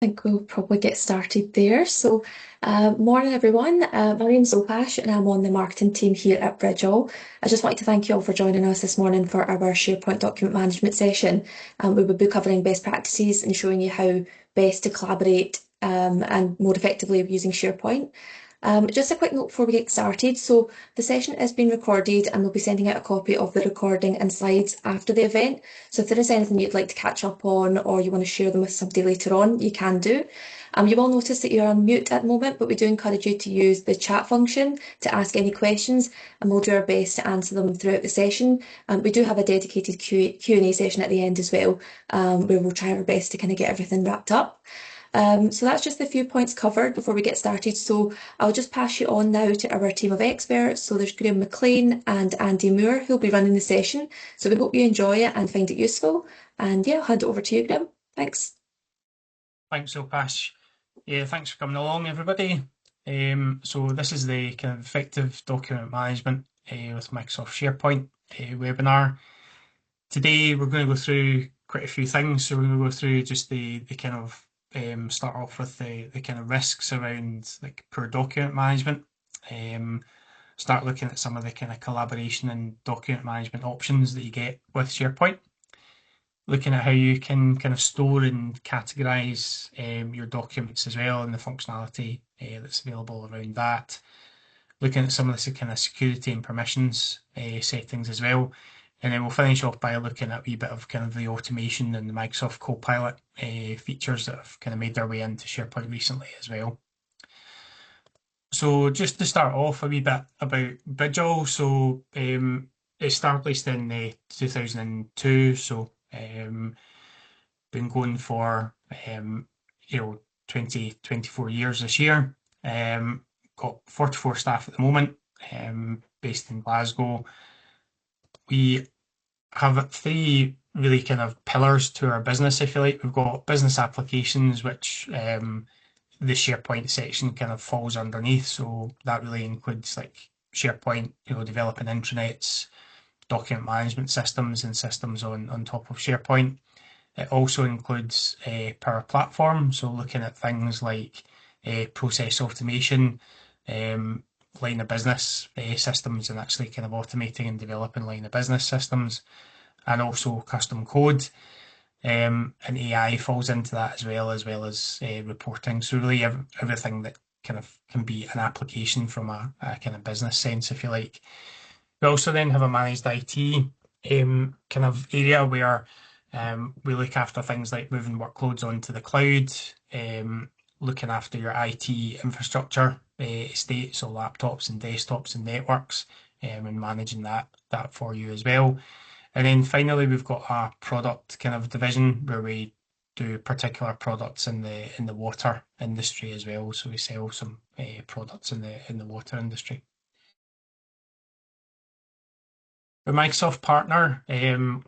think we'll probably get started there. Morning everyone. My name's Opash and I'm on the marketing team here at Bridgell. I just wanted to thank you all for joining us this morning for our SharePoint document management session. We will be covering best practices and showing you how best to collaborate and more effectively using SharePoint. Just a quick note before we get started. So the session is being recorded and we'll be sending out a copy of the recording and slides after the event. So if there is anything you'd like to catch up on or you want to share them with somebody later on, you can do. You will notice that you're on mute at the moment, but we do encourage you to use the chat function to ask any questions and we'll do our best to answer them throughout the session. We do have a dedicated Q&A session at the end as well, where we'll try our best to kind of get everything wrapped up. So that's just a few points covered before we get started. So I'll just pass you on now to our team of experts. So there's Graham McLean and Andy Moore who'll be running the session. So we hope you enjoy it and find it useful. And yeah, I'll hand it over to you, Graham. Thanks. Thanks, Opash. Yeah, thanks for coming along, everybody. So this is the kind of effective document management with Microsoft SharePoint webinar. Today we're going to go through quite a few things. So we're going to go through just the kind of start off with the kind of risks around like poor document management. Start looking at some of the kind of collaboration and document management options that you get with SharePoint. Looking at how you can kind of store and categorize your documents as well and the functionality that's available around that. Looking at some of the kind of security and permissions settings as well. And then we'll finish off by looking at a wee bit of kind of the automation and the Microsoft Copilot features that have kind of made their way into SharePoint recently as well. So just to start off a wee bit about Bridgell. So it established in 2002. So been going for 24 years this year. Got 44 staff at the moment, based in Glasgow. We have three really kind of pillars to our business, if you like. We've got business applications, which the SharePoint section kind of falls underneath. So that really includes like SharePoint, developing intranets, document management systems and systems on top of SharePoint. It also includes Power Platform, so looking at things like process automation, line of business systems, and actually kind of automating and developing line of business systems, and also custom code. And AI falls into that as well as reporting. So really everything that kind of can be an application from a kind of business sense, if you like. We also then have a managed IT kind of area where we look after things like moving workloads onto the cloud, looking after your IT infrastructure estate, so laptops and desktops and networks, and managing that for you as well. And then finally, we've got a product kind of division where we do particular products in the water industry as well. So we sell some products in the water industry. We're Microsoft partner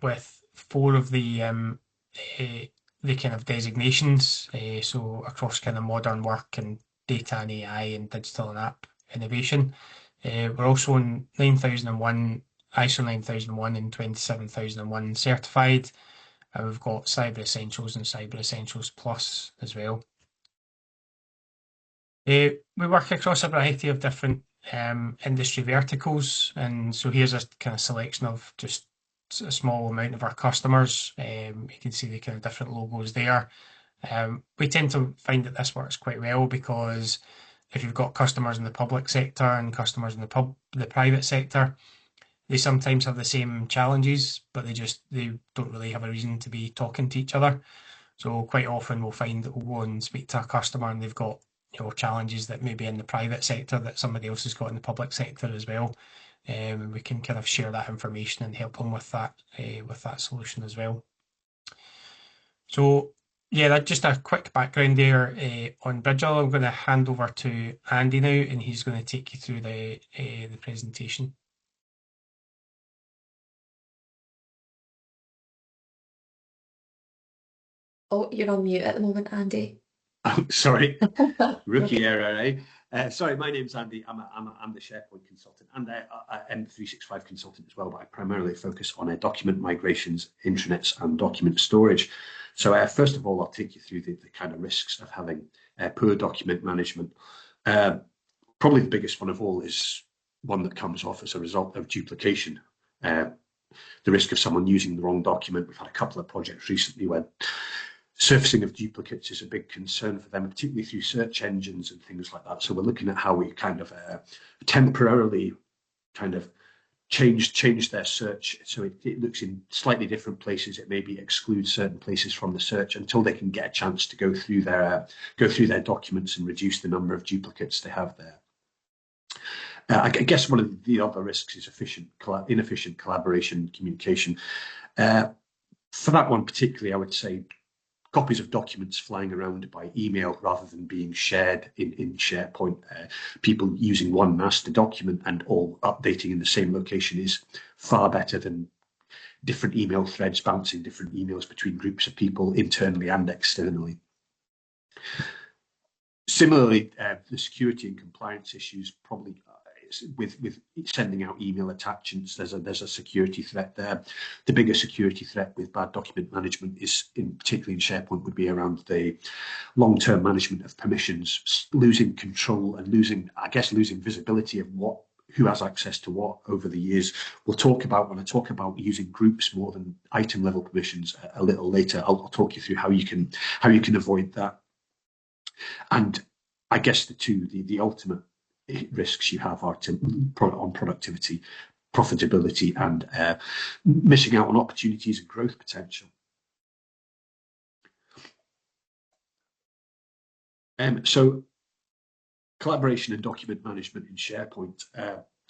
with four of the kind of designations, so across kind of modern work and data and AI and digital and app innovation. We're also in 9001, ISO 9001 and 27001 certified, and we've got Cyber Essentials and Cyber Essentials Plus as well. We work across a variety of different industry verticals, and so here's a kind of selection of just a small amount of our customers. You can see the kind of different logos there. We tend to find that this works quite well because if you've got customers in the public sector and customers in the private sector, they sometimes have the same challenges, but they don't really have a reason to be talking to each other. So quite often we'll find that we'll go and speak to a customer and they've got challenges that maybe in the private sector that somebody else has got in the public sector as well. We can kind of share that information and help them with that solution as well. So yeah, that's just a quick background there on Bridgell. I'm going to hand over to Andy now, and he's going to take you through the presentation. Oh, you're on mute at the moment, Andy. Oh, sorry. Rookie error, eh? Sorry, my name's Andy. I'm the SharePoint consultant and M365 consultant as well, but I primarily focus on document migrations, intranets, and document storage. So first of all, I'll take you through the kind of risks of having poor document management. Probably the biggest one of all is one that comes off as a result of duplication. The risk of someone using the wrong document. We've had a couple of projects recently where surfacing of duplicates is a big concern for them, particularly through search engines and things like that. So we're looking at how we kind of temporarily kind of change their search so it looks in slightly different places. It maybe excludes certain places from the search until they can get a chance to go through their documents and reduce the number of duplicates they have there. I guess one of the other risks is inefficient collaboration communication. For that one particularly, I would say copies of documents flying around by email rather than being shared in SharePoint. People using one master document and all updating in the same location is far better than different email threads bouncing different emails between groups of people internally and externally. Similarly, the security and compliance issues probably with sending out email attachments, there's a security threat there. The biggest security threat with bad document management is, particularly in SharePoint, would be around the long-term management of permissions, losing control and losing visibility of who has access to what over the years. When I talk about using groups more than item level permissions a little later, I'll talk you through how you can avoid that. And I guess the ultimate risks you have are on productivity, profitability, and missing out on opportunities and growth potential. So collaboration and document management in SharePoint.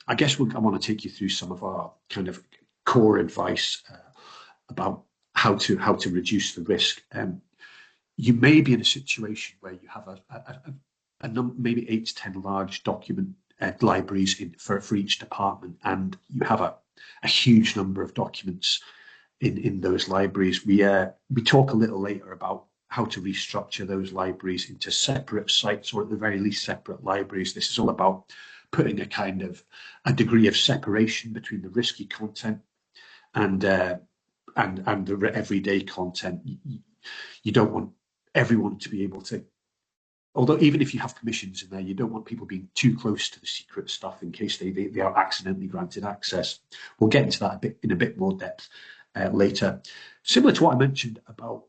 I guess I want to take you through some of our kind of core advice about how to reduce the risk. You may be in a situation where you have maybe 8 to 10 large document libraries for each department, and you have a huge number of documents in those libraries. We talk a little later about how to restructure those libraries into separate sites, or at the very least separate libraries. This is all about putting a degree of separation between the risky content and the everyday content. You don't want everyone to be able to, although even if you have permissions in there, you don't want people being too close to the secret stuff in case they are accidentally granted access. We'll get into that in a bit more depth later. Similar to what I mentioned about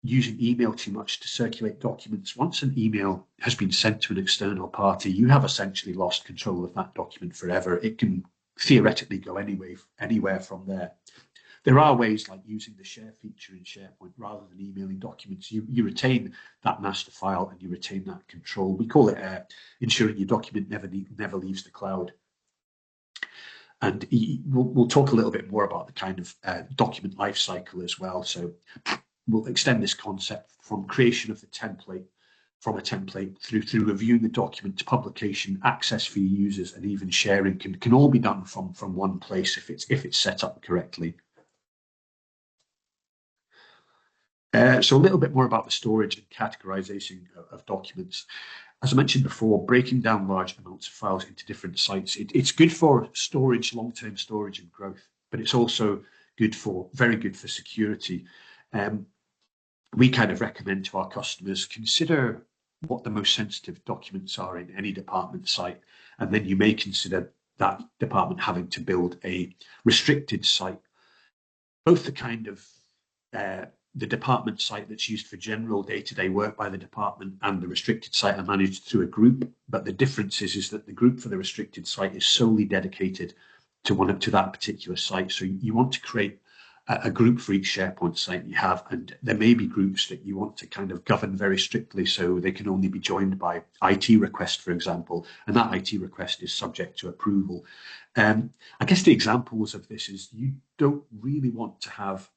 using email too much to circulate documents, once an email has been sent to an external party, you have essentially lost control of that document forever. It can theoretically go anywhere from there. There are ways like using the share feature in SharePoint rather than emailing documents. You retain that master file and you retain that control. We call it ensuring your document never leaves the cloud. And we'll talk a little bit more about the kind of document lifecycle as well. So we'll extend this concept from creation of the template, from a template through reviewing the document to publication, access for your users, and even sharing can all be done from one place if it's set up correctly. So a little bit more about the storage and categorization of documents. As I mentioned before, breaking down large amounts of files into different sites, it's good for storage, long-term storage and growth, but it's also very good for security. We kind of recommend to our customers, consider what the most sensitive documents are in any department site, and then you may consider that department having to build a restricted site. Both the kind of the department site that's used for general day-to-day work by the department and the restricted site are managed through a group, but the difference is that the group for the restricted site is solely dedicated to that particular site. So you want to create a group for each SharePoint site you have, and there may be groups that you want to kind of govern very strictly, so they can only be joined by IT request, for example, and that IT request is subject to approval. I guess the examples of this is you don't really want to have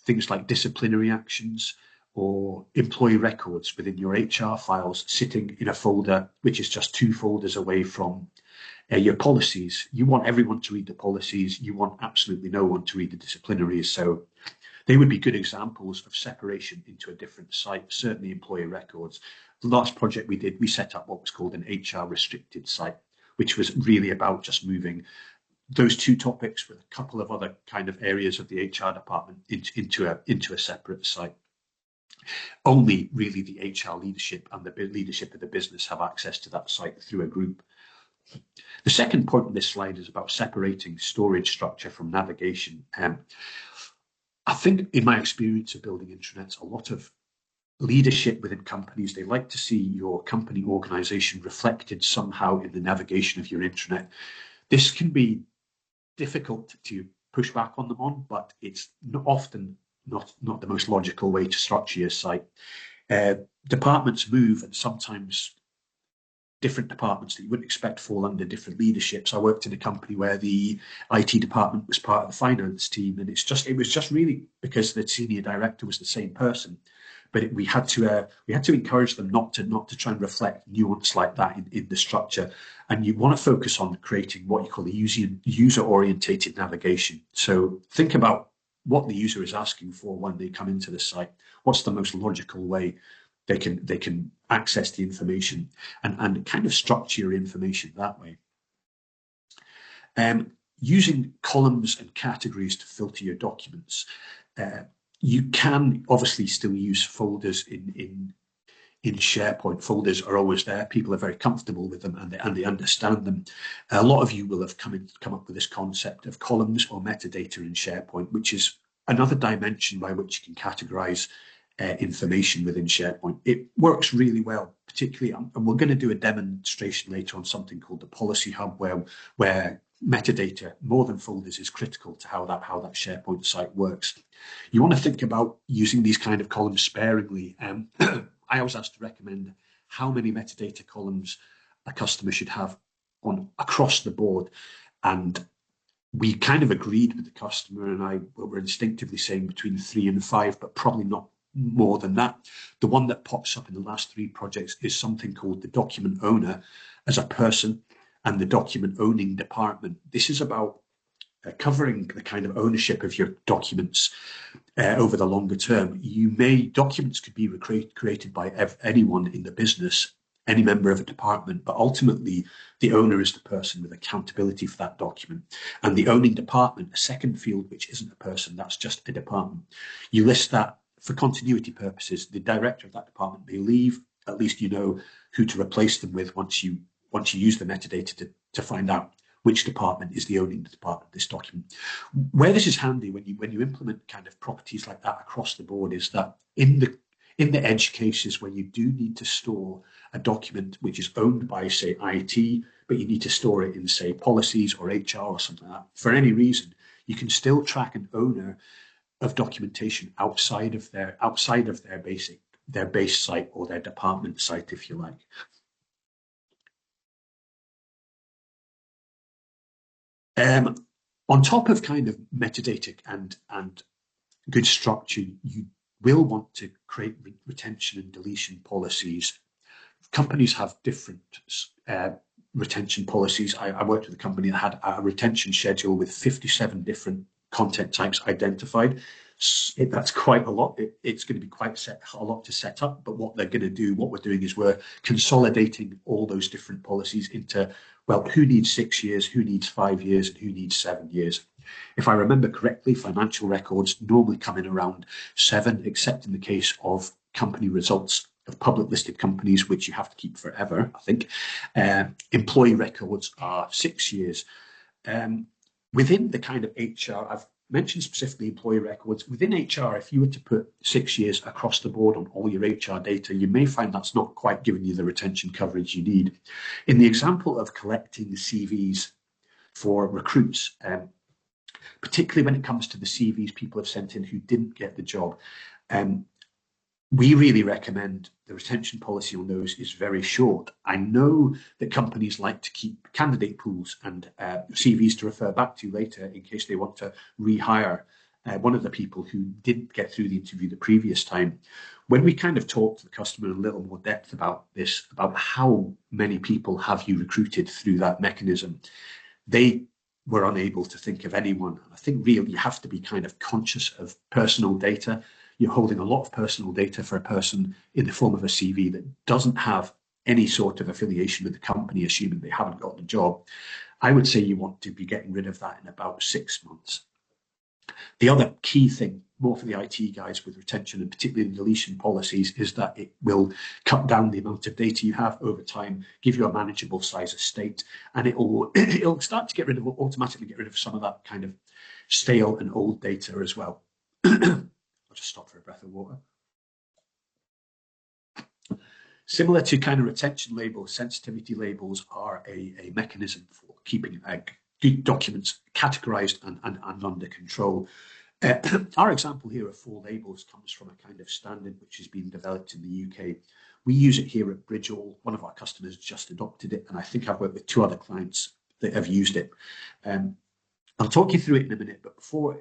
things like disciplinary actions or employee records within your HR files sitting in a folder which is just 2 folders away from your policies. You want everyone to read the policies. You want absolutely no one to read the disciplinaries. So They would be good examples of separation into a different site, certainly employee records. The last project we did, we set up what was called an HR restricted site, which was really about just moving those two topics with a couple of other kind of areas of the HR department into a separate site. Only really the HR leadership and the leadership of the business have access to that site through a group. The second point on this slide is about separating storage structure from navigation. I think in my experience of building intranets, a lot of leadership within companies, they like to see your company organization reflected somehow in the navigation of your intranet. This can be difficult to push back on them on, but it's often not the most logical way to structure your site. Departments move, and sometimes different departments that you wouldn't expect fall under different leaderships. I worked in a company where the IT department was part of the finance team, and it was just really because the senior director was the same person. But we had to encourage them not to try and reflect nuance like that in the structure. And you want to focus on creating what you call the user-orientated navigation. So think about what the user is asking for when they come into the site. What's the most logical way they can access the information, and kind of structure your information that way. Using columns and categories to filter your documents. You can obviously still use folders in SharePoint. Folders are always there. People are very comfortable with them, and they understand them. A lot of you will have come up with this concept of columns or metadata in SharePoint, which is another dimension by which you can categorize information within SharePoint. It works really well, particularly, and we're going to do a demonstration later on something called the Policy Hub, where metadata, more than folders, is critical to how that SharePoint site works. You want to think about using these kind of columns sparingly. I was asked to recommend how many metadata columns a customer should have across the board, and we kind of agreed with the customer, and I were instinctively saying between 3 and 5, but probably not more than that. The one that pops up in the last 3 projects is something called the document owner as a person and the document owning department. This is about covering the kind of ownership of your documents over the longer term. Documents could be created by anyone in the business, any member of a department, but ultimately the owner is the person with accountability for that document. And the owning department, a second field which isn't a person, that's just a department. You list that for continuity purposes. The director of that department may leave. At least you know who to replace them with once you use the metadata to find out which department is the owning department of this document. Where this is handy when you implement kind of properties like that across the board is that in the edge cases where you do need to store a document which is owned by, say, IT, but you need to store it in, say, policies or HR or something like that, for any reason, you can still track an owner of documentation outside of their base site or their department site, if you like. On top of kind of metadata and good structure, you will want to create retention and deletion policies. Companies have different retention policies. I worked with a company that had a retention schedule with 57 different content types identified. That's quite a lot. It's going to be quite a lot to set up, but what we're doing is we're consolidating all those different policies into, well, who needs 6 years, who needs 5 years, and who needs 7 years. If I remember correctly, financial records normally come in around 7, except in the case of company results of public listed companies, which you have to keep forever, I think. Employee records are 6 years. Within the kind of HR, I've mentioned specifically employee records. Within HR, if you were to put 6 years across the board on all your HR data, you may find that's not quite giving you the retention coverage you need. In the example of collecting CVs for recruits, particularly when it comes to the CVs people have sent in who didn't get the job, we really recommend the retention policy on those is very short. I know that companies like to keep candidate pools and CVs to refer back to later in case they want to rehire one of the people who didn't get through the interview the previous time. When we kind of talk to the customer in a little more depth about this, about how many people have you recruited through that mechanism, they we're unable to think of anyone. I think really you have to be kind of conscious of personal data. You're holding a lot of personal data for a person in the form of a CV that doesn't have any sort of affiliation with the company, assuming they haven't got the job. I would say you want to be getting rid of that in about 6 months. The other key thing, more for the IT guys with retention and particularly the deletion policies, is that it will cut down the amount of data you have over time, give you a manageable size estate, and it'll start to automatically get rid of some of that kind of stale and old data as well. I'll just stop for a breath of water. Similar to kind of retention labels, sensitivity labels are a mechanism for keeping good documents categorized and under control. Our example here of 4 labels comes from a kind of standard which has been developed in the UK. We use it here at Bridgeall. One of our customers just adopted it, and I think I've worked with 2 other clients that have used it. I'll talk you through it in a minute, but before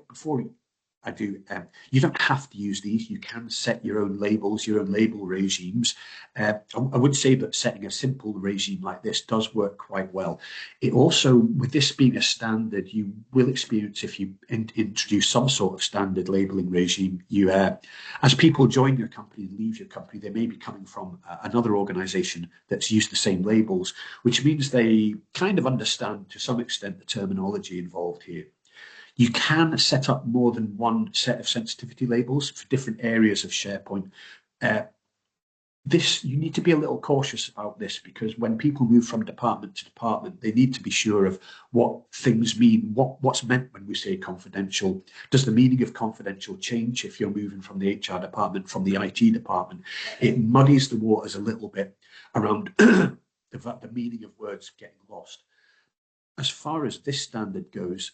I do, you don't have to use these. You can set your own labels, your own label regimes. I would say that setting a simple regime like this does work quite well. It also, with this being a standard, you will experience, if you introduce some sort of standard labeling regime, as people join your company and leave your company, they may be coming from another organization that's used the same labels, which means they kind of understand to some extent the terminology involved here. You can set up more than one set of sensitivity labels for different areas of SharePoint. You need to be a little cautious about this, because when people move from department to department, they need to be sure of what things mean, what's meant when we say confidential. Does the meaning of confidential change if you're moving from the HR department, from the IT department? It muddies the waters a little bit around the meaning of words getting lost. As far as this standard goes,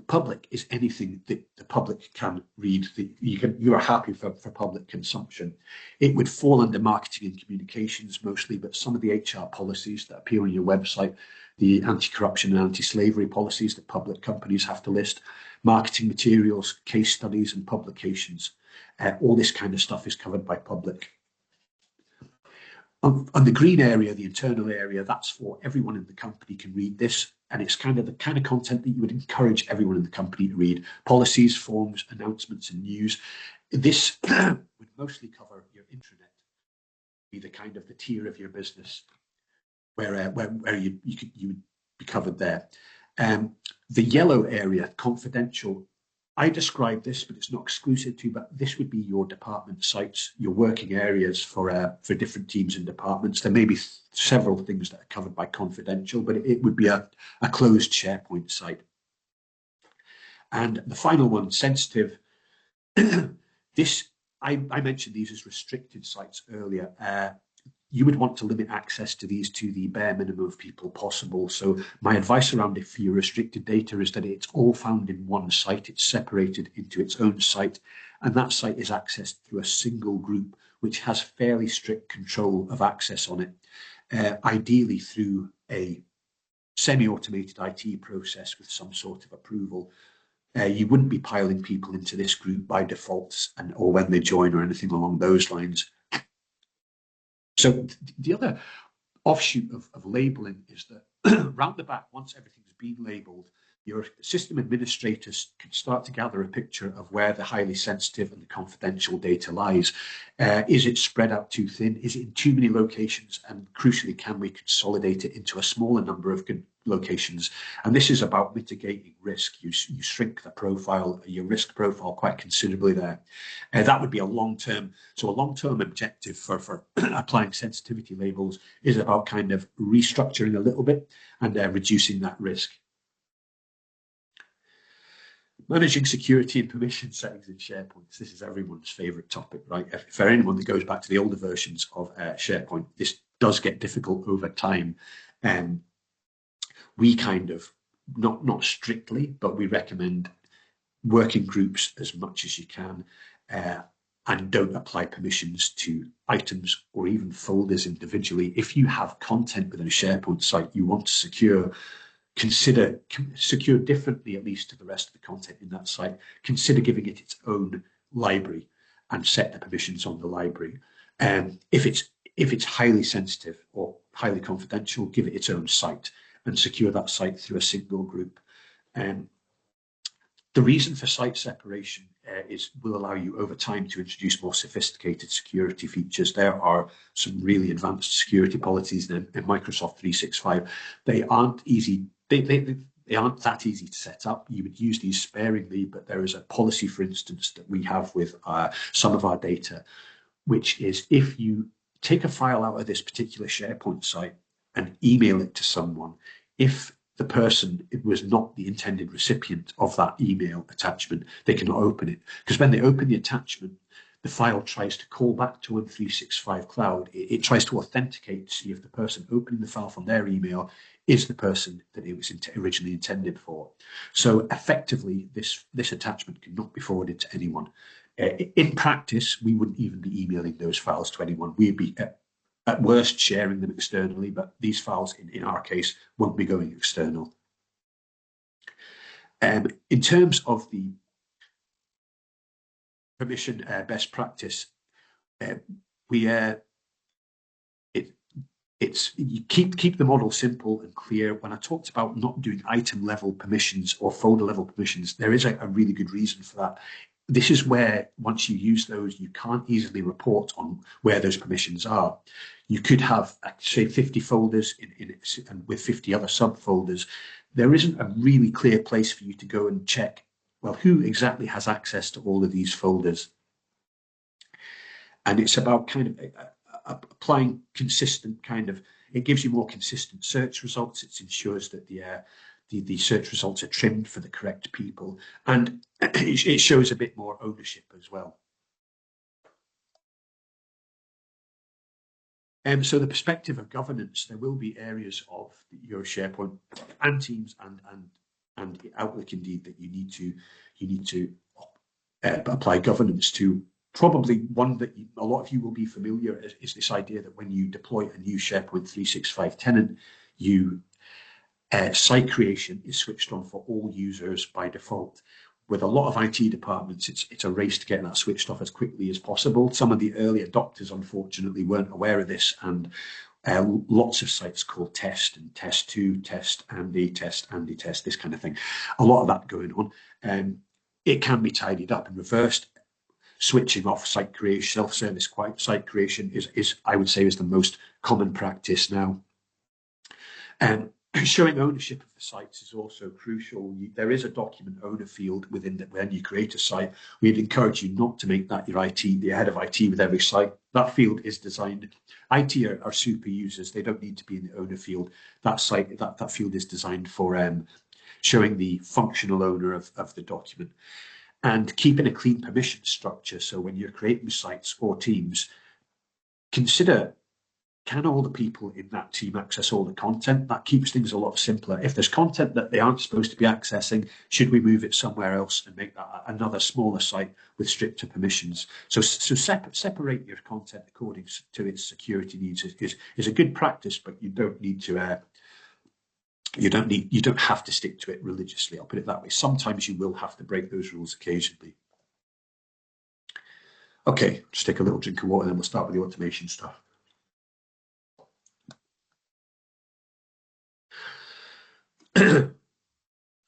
public is anything that the public can read, that you are happy for public consumption. It would fall under marketing and communications mostly, but some of the HR policies that appear on your website, the anti-corruption and anti-slavery policies that public companies have to list, marketing materials, case studies and publications, all this kind of stuff is covered by public. On the green area, the internal area, that's for everyone in the company can read this, and it's kind of the kind of content that you would encourage everyone in the company to read. Policies, forms, announcements, and news. This would mostly cover your intranet, be the kind of the tier of your business where you would be covered there. The yellow area, confidential. I describe this, but it's not exclusive to, but this would be your department sites, your working areas for different teams and departments. There may be several things that are covered by confidential, but it would be a closed SharePoint site. And the final one, sensitive. I mentioned these as restricted sites earlier. You would want to limit access to these to the bare minimum of people possible. So my advice around it for your restricted data is that it's all found in one site. It's separated into its own site, and that site is accessed through a single group, which has fairly strict control of access on it, ideally through a semi-automated IT process with some sort of approval. You wouldn't be piling people into this group by default or when they join or anything along those lines. So the other offshoot of labeling is that round the back, once everything's been labeled, your system administrators can start to gather a picture of where the highly sensitive and the confidential data lies. Is it spread out too thin? Is it in too many locations? And crucially, can we consolidate it into a smaller number of locations? And this is about mitigating risk. You shrink the profile, your risk profile quite considerably there. That would be a long-term objective for applying sensitivity labels is about kind of restructuring a little bit and reducing that risk. Managing security and permission settings in SharePoint. This is everyone's favorite topic, right? For anyone that goes back to the older versions of SharePoint, this does get difficult over time. We kind of, not strictly, but we recommend working groups as much as you can and don't apply permissions to items or even folders individually. If you have content within a SharePoint site you want to secure, consider secure differently, at least to the rest of the content in that site. Consider giving it its own library and set the permissions on the library. If it's highly sensitive or highly confidential, give it its own site and secure that site through a single group. The reason for site separation will allow you over time to introduce more sophisticated security features. There are some really advanced security policies in Microsoft 365. They aren't easy. They aren't that easy to set up. You would use these sparingly, but there is a policy, for instance, that we have with some of our data, which is if you take a file out of this particular SharePoint site and email it to someone, if the person was not the intended recipient of that email attachment, they cannot open it. Because when they open the attachment, the file tries to call back to 365 Cloud. It tries to authenticate to see if the person opening the file from their email is the person that it was originally intended for. So effectively, this attachment cannot be forwarded to anyone. In practice, we wouldn't even be emailing those files to anyone. We'd be at worst sharing them externally, but these files in our case won't be going external. In terms of the permission best practice, you keep the model simple and clear. When I talked about not doing item level permissions or folder level permissions, there is a really good reason for that. This is where, once you use those, you can't easily report on where those permissions are. You could have, say, 50 folders and with 50 other subfolders. There isn't a really clear place for you to go and check, well, who exactly has access to all of these folders? And it's about kind of applying consistent it gives you more consistent search results. It ensures that the search results are trimmed for the correct people, and it shows a bit more ownership as well. So the perspective of governance, there will be areas of your SharePoint and Teams and Outlook indeed that you need to apply governance to. Probably one that a lot of you will be familiar is this idea that when you deploy a new SharePoint 365 tenant, site creation is switched on for all users by default. With a lot of IT departments, it's a race to get that switched off as quickly as possible. Some of the early adopters, unfortunately, weren't aware of this, and lots of sites called test and test 2, test Andy, test, this kind of thing. A lot of that going on. It can be tidied up and reversed. Switching off site creation, self-service site creation is, I would say, is the most common practice now. Showing ownership of the sites is also crucial. There is a document owner field when you create a site. We'd encourage you not to make that your head of IT with every site. That field is designed. IT are super users. They don't need to be in the owner field. That field is designed for showing the functional owner of the document. And keeping a clean permission structure. So when you're creating sites or teams, consider, can all the people in that team access all the content? That keeps things a lot simpler. If there's content that they aren't supposed to be accessing, should we move it somewhere else and make that another smaller site with stricter permissions? So separate your content according to its security needs is a good practice, but you don't need to you don't have to stick to it religiously. I'll put it that way. Sometimes you will have to break those rules occasionally. Okay, just take a little drink of water, and then we'll start with the automation stuff.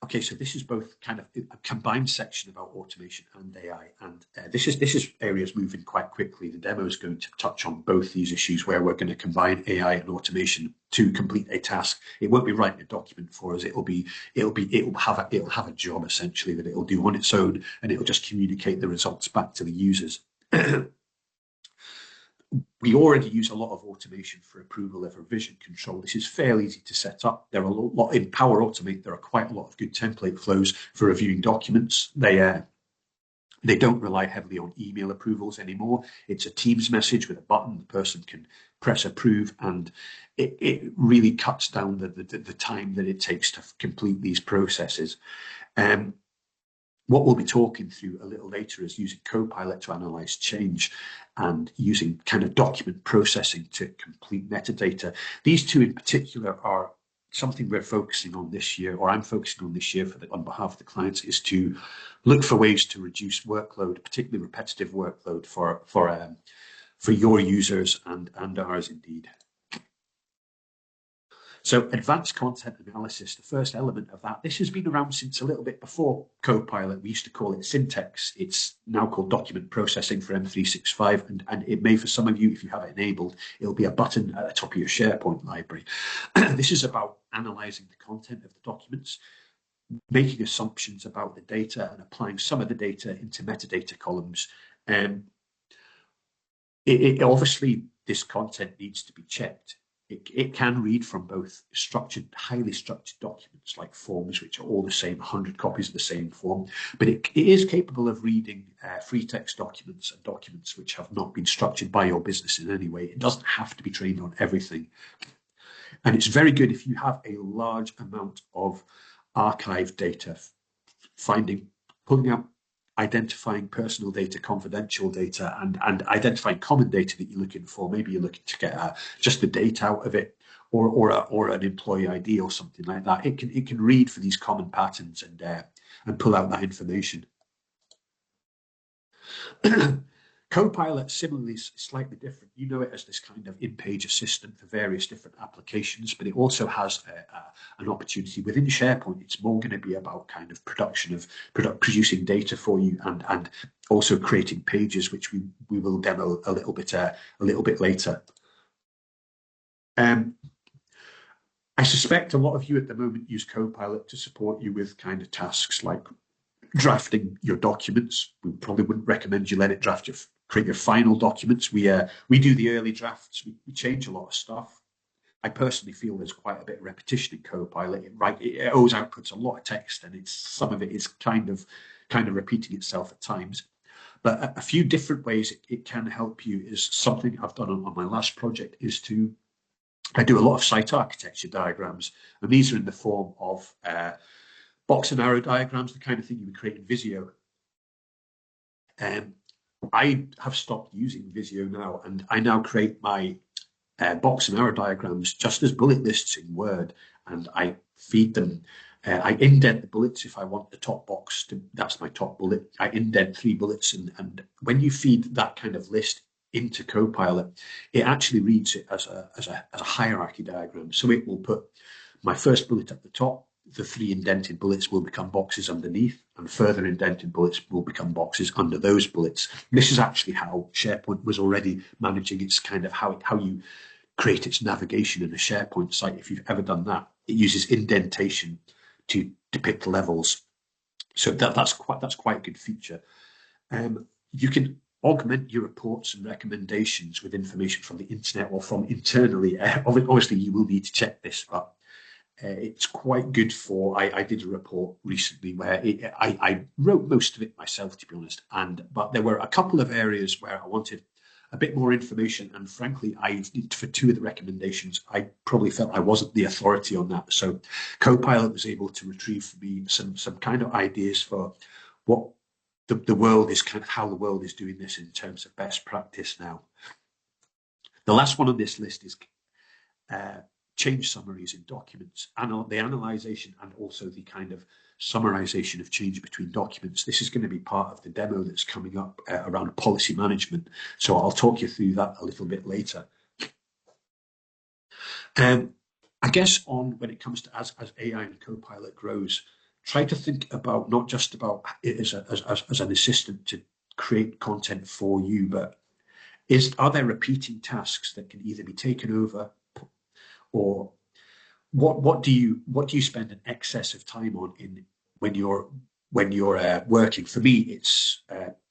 Okay, so this is both kind of a combined section about automation and AI, and this is areas moving quite quickly. The demo is going to touch on both these issues where we're going to combine AI and automation to complete a task. It won't be writing a document for us. It'll have a job essentially that it'll do on its own, and it'll just communicate the results back to the users. We already use a lot of automation for approval of revision control. This is fairly easy to set up. There are a lot in Power Automate. There are quite a lot of good template flows for reviewing documents. They don't rely heavily on email approvals anymore. It's a Teams message with a button. The person can press approve, and it really cuts down the time that it takes to complete these processes. What we'll be talking through a little later is using Copilot to analyze change and using kind of document processing to complete metadata. These two in particular are something we're focusing on this year, or I'm focusing on this year on behalf of the clients, is to look for ways to reduce workload, particularly repetitive workload for your users and ours indeed. So advanced content analysis, the first element of that, this has been around since a little bit before Copilot. We used to call it syntax. It's now called document processing for M365. And it may, for some of you, if you have it enabled, it'll be a button at the top of your SharePoint library. This is about analyzing the content of the documents, making assumptions about the data and applying some of the data into metadata columns. Obviously, this content needs to be checked. It can read from both structured, highly structured documents like forms, which are all the same, 100 copies of the same form, but it is capable of reading free text documents and documents which have not been structured by your business in any way. It doesn't have to be trained on everything. And it's very good if you have a large amount of archived data, pulling out, identifying personal data, confidential data, and identifying common data that you're looking for. Maybe you're looking to get just the date out of it, or an employee ID or something like that. It can read for these common patterns and pull out that information. Copilot similarly is slightly different. You know it as this kind of in-page assistant for various different applications, but it also has an opportunity within SharePoint. It's more going to be about kind of producing data for you and also creating pages, which we will demo a little bit later. I suspect a lot of you at the moment use Copilot to support you with kind of tasks like drafting your documents. We probably wouldn't recommend you create your final documents. We do the early drafts. We change a lot of stuff. I personally feel there's quite a bit of repetition in Copilot. It always outputs a lot of text, and some of it is kind of repeating itself at times. But a few different ways it can help you is something I've done on my last project. I do a lot of site architecture diagrams, and these are in the form of box and arrow diagrams, the kind of thing you would create in Visio. I have stopped using Visio now, and I now create my box and arrow diagrams just as bullet lists in Word, and I feed them. I indent the bullets if I want the top box that's my top bullet. I indent 3 bullets, and when you feed that kind of list into Copilot, it actually reads it as a hierarchy diagram. So it will put my first bullet at the top. The 3 indented bullets will become boxes underneath, and further indented bullets will become boxes under those bullets. This is actually how SharePoint was already managing its kind of how you create its navigation in a SharePoint site. If you've ever done that, it uses indentation to depict levels. So that's quite a good feature. You can augment your reports and recommendations with information from the internet or from internally. Obviously, you will need to check this, but it's quite good for. I did a report recently where I wrote most of it myself, to be honest, but there were a couple of areas where I wanted a bit more information, and frankly, for 2 of the recommendations, I probably felt I wasn't the authority on that. So Copilot was able to retrieve for me some kind of ideas for what the world is, kind of how the world is doing this in terms of best practice now. The last one on this list is change summaries in documents, and the analyzation and also the kind of summarization of change between documents. This is going to be part of the demo that's coming up around policy management. So I'll talk you through that a little bit later. I guess when it comes to as AI and Copilot grows, try to think about not just about it as an assistant to create content for you, but are there repeating tasks that can either be taken over, or what do you spend an excess of time on when you're working? For me, it's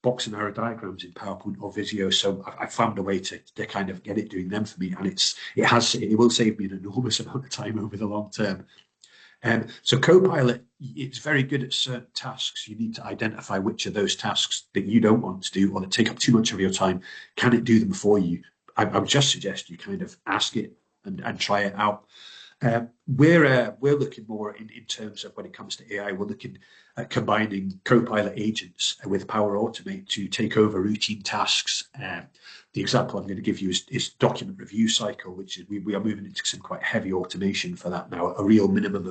box and arrow diagrams in PowerPoint or Visio. So I found a way to kind of get it doing them for me, and it will save me an enormous amount of time over the long term. So Copilot, it's very good at certain tasks. You need to identify which of those tasks that you don't want to do or that take up too much of your time. Can it do them for you? I would just suggest you kind of ask it and try it out. We're looking more in terms of when it comes to AI, we're looking at combining Copilot agents with Power Automate to take over routine tasks. The example I'm going to give you is document review cycle, which is we are moving into some quite heavy automation for that now, a real minimum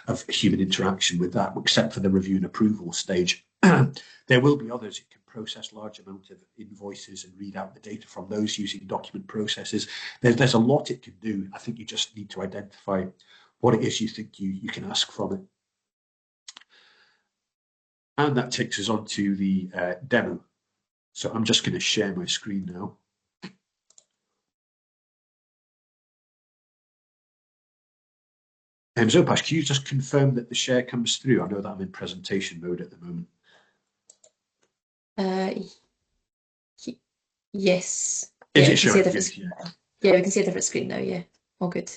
of human interaction with that, except for the review and approval stage. There will be others. It can process large amount of invoices and read out the data from those using document processes. There's a lot it can do. I think you just need to identify what it is you think you can ask from it. And that takes us on to the demo. So I'm just going to share my screen now. Zopash, can you just confirm that the share comes through? I know that I'm in presentation mode at the moment. Yes. Is Yeah, it showing? Yes, yeah. Yeah, we can see a different screen now. Yeah, all good.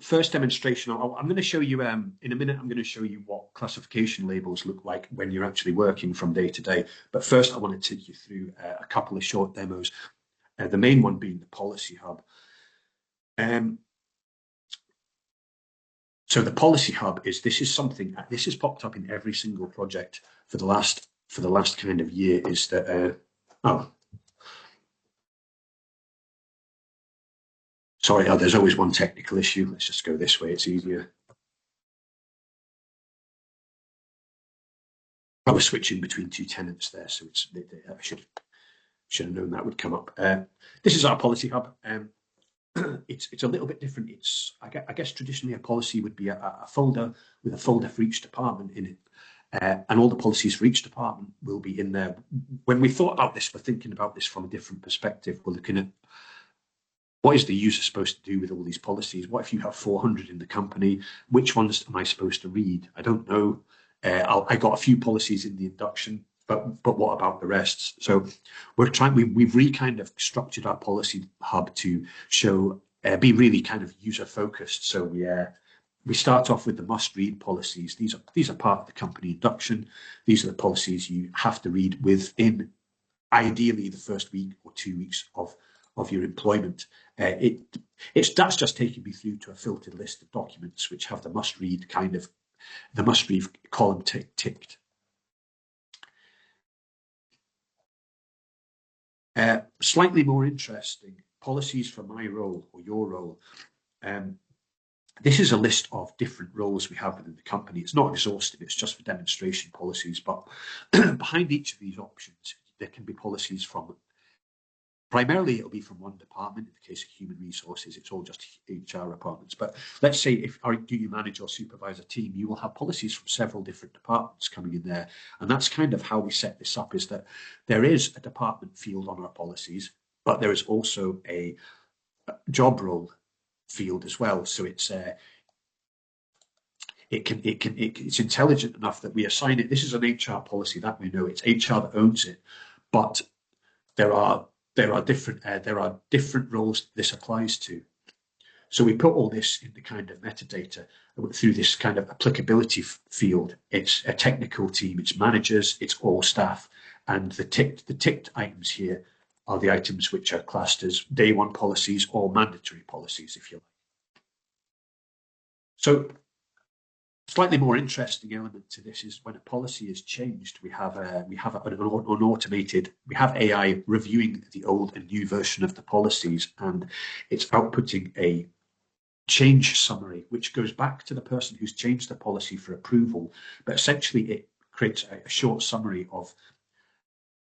First demonstration, I'm going to show you, in a minute, I'm going to show you what classification labels look like when you're actually working from day to day. But first, I want to take you through a couple of short demos, the main one being the Policy Hub. So the Policy Hub this is something, this has popped up in every single project for the last kind of year, is that, sorry, there's always one technical issue. Let's just go this way, it's easier. I was switching between two tenants there, so I should have known that would come up. This is our Policy Hub. It's a little bit different. I guess traditionally a policy would be a folder with a folder for each department in it. And all the policies for each department will be in there. When we thought about this, we're thinking about this from a different perspective. We're looking at what is the user supposed to do with all these policies? What if you have 400 in the company? Which ones am I supposed to read? I don't know. I got a few policies in the induction, but what about the rest? So we've kind of structured our Policy Hub to show, be really kind of user focused. So we start off with the must read policies. These are part of the company induction. These are the policies you have to read within ideally the first week or 2 weeks of your employment. That's just taking me through to a filtered list of documents which have the must read column ticked. Slightly more interesting, policies for my role or your role. This is a list of different roles we have within the company. It's not exhaustive, it's just for demonstration policies, but behind each of these options, there can be policies from, primarily it'll be from one department. In the case of human resources, it's all just HR departments. But let's say do you manage or supervise a team, you will have policies from several different departments coming in there. And that's kind of how we set this up, is that there is a department field on our policies, but there is also a job role field as well. So it's intelligent enough that we assign it. This is an HR policy that we know it's HR that owns it, but there are different roles this applies to. So we put all this in the kind of metadata through this kind of applicability field. It's a technical team, it's managers, it's all staff, and the ticked items here are the items which are classed as day one policies or mandatory policies, if you like. So slightly more interesting element to this is when a policy is changed, we have AI reviewing the old and new version of the policies, and it's outputting a change summary, which goes back to the person who's changed the policy for approval. But essentially it creates a short summary of